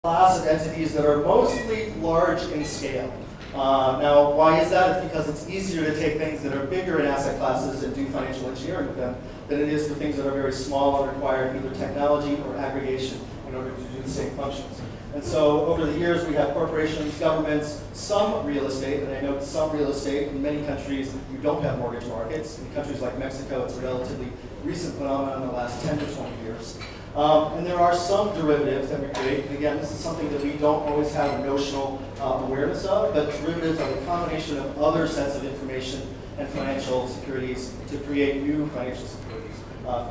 class of entities that are mostly large in scale. Now, why is that? It's because it's easier to take things that are bigger in asset classes and do financial engineering with them than it is for things that are very small and require either technology or aggregation in order to do the same functions. And so over the years, we have corporations, governments, some real estate, and I note some real estate. In many countries, you don't have mortgage markets. In countries like Mexico, it's a relatively recent phenomenon in the last 10 to 20 years. And there are some derivatives that we create. And again, this is something that we don't always have a notional awareness of, but derivatives are the combination of other sets of information and financial securities to create new financial securities.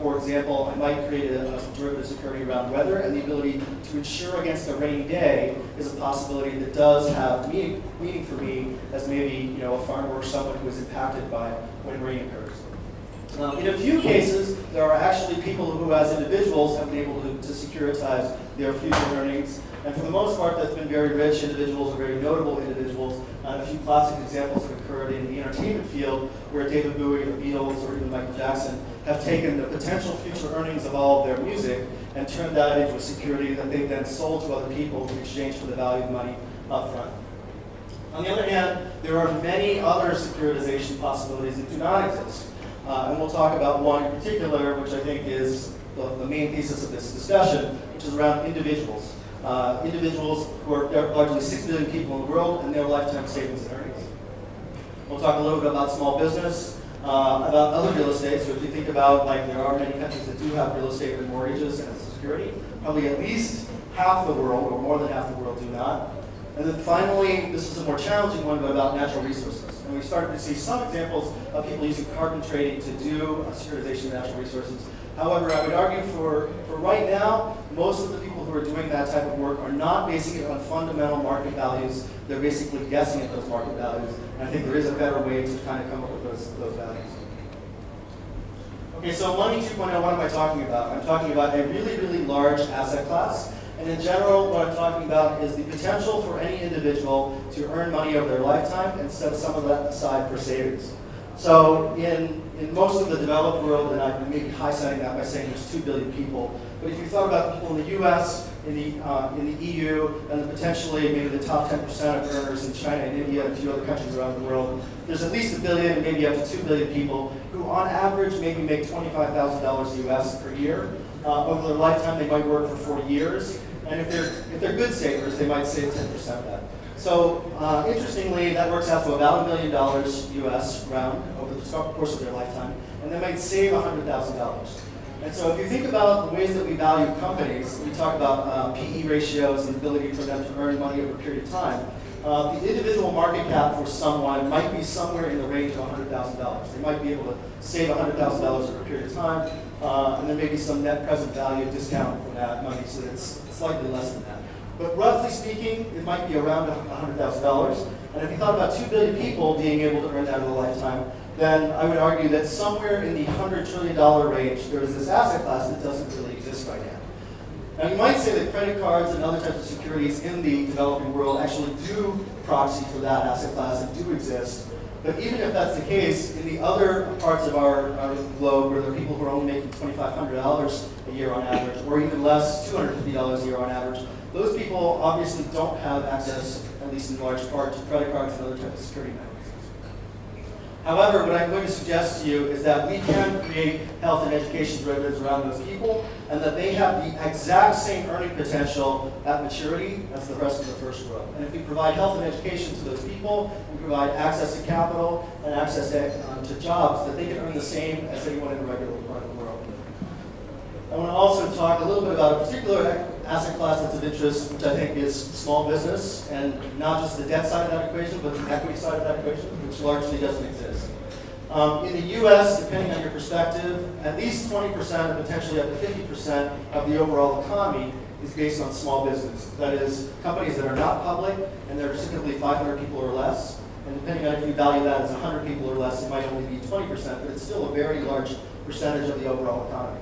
For example, I might create a derivative security around weather, and the ability to insure against a rainy day is a possibility that does have meaning for me as maybe a farmer or someone who is impacted by when rain occurs. In a few cases, there are actually people who, as individuals, have been able to securitize their future earnings. And for the most part, that's been very rich individuals or very notable individuals. A few classic examples have occurred in the entertainment field, where David Bowie, the Beatles, or even Michael Jackson have taken the potential future earnings of all of their music and turned that into a security that they've then sold to other people in exchange for the value of money up front. On the other hand, there are many other securitization possibilities that do not exist. And we'll talk about one in particular, which I think is the main thesis of this discussion, which is around individuals. Individuals who are largely 6 billion people in the world and their lifetime savings and earnings. We'll talk a little bit about small business, about other real estate. So if you think about, there are many countries that do have real estate with mortgages as a security. Probably at least half the world, or more than half the world, do not. And then finally, this is a more challenging one, but about natural resources. And we started to see some examples of people using carbon trading to do securitization of natural resources. However, I would argue for right now, most of the people who are doing that type of work are not basing it on fundamental market values. They're basically guessing at those market values. And I think there is a better way to kind of come up with those values. Okay, so Money 2.0, what am I talking about? I'm talking about a really, really large asset class. And in general, what I'm talking about is the potential for any individual to earn money over their lifetime and set some of that aside for savings. So in most of the developed world, and I may be high-siding that by saying there's 2 billion people, but if you thought about people in the US, in the EU, and then potentially maybe the top 10% of earners in China and India and a few other countries around the world, there's at least 1 billion, maybe up to 2 billion people who on average maybe make $25,000 US per year. Over their lifetime, they might work for 40 years. And if they're good savers, they might save 10% of that. So interestingly, that works out to about $1 million US round over the course of their lifetime, and they might save $100,000. And so if you think about the ways that we value companies, we talk about PE ratios and the ability for them to earn money over a period of time. The individual market cap for someone might be somewhere in the range of $100,000. They might be able to save $100,000 over a period of time, and there may be some net present value discount for that money, so it's slightly less than that. But roughly speaking, it might be around $100,000. And if you thought about 2 billion people being able to earn that over a lifetime, then I would argue that somewhere in the $100 trillion range, there is this asset class that doesn't really exist right now. Now, you might say that credit cards and other types of securities in the developing world actually do proxy for that asset class and do exist. But even if that's the case, in the other parts of our globe where there are people who are only making $2,500 a year on average, or even less, $250 a year on average, those people obviously don't have access, at least in large part, to credit cards and other types of security mechanisms. However, what I'm going to suggest to you is that we can create health and education derivatives around those people, and that they have the exact same earning potential at maturity as the rest of the first world. And if we provide health and education to those people, we provide access to capital and access to jobs, that they can earn the same as anyone in the regular part of the world. I want to also talk a little bit about a particular asset class that's of interest, which I think is small business, and not just the debt side of that equation, but the equity side of that equation, which largely doesn't exist. In the US, depending on your perspective, at least 20% and potentially up to 50% of the overall economy is based on small business. That is, companies that are not public, and they're typically 500 people or less. And depending on if you value that as 100 people or less, it might only be 20%, but it's still a very large percentage of the overall economy.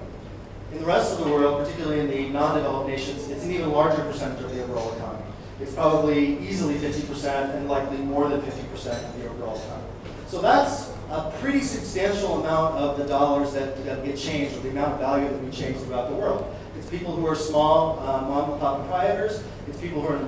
In the rest of the world, particularly in the non-developed nations, it's an even larger percentage of the overall economy. It's probably easily 50% and likely more than 50% of the overall economy. So that's a pretty substantial amount of the dollars that get changed, or the amount of value that we change throughout the world. It's people who are small mom and pop proprietors. It's people who are in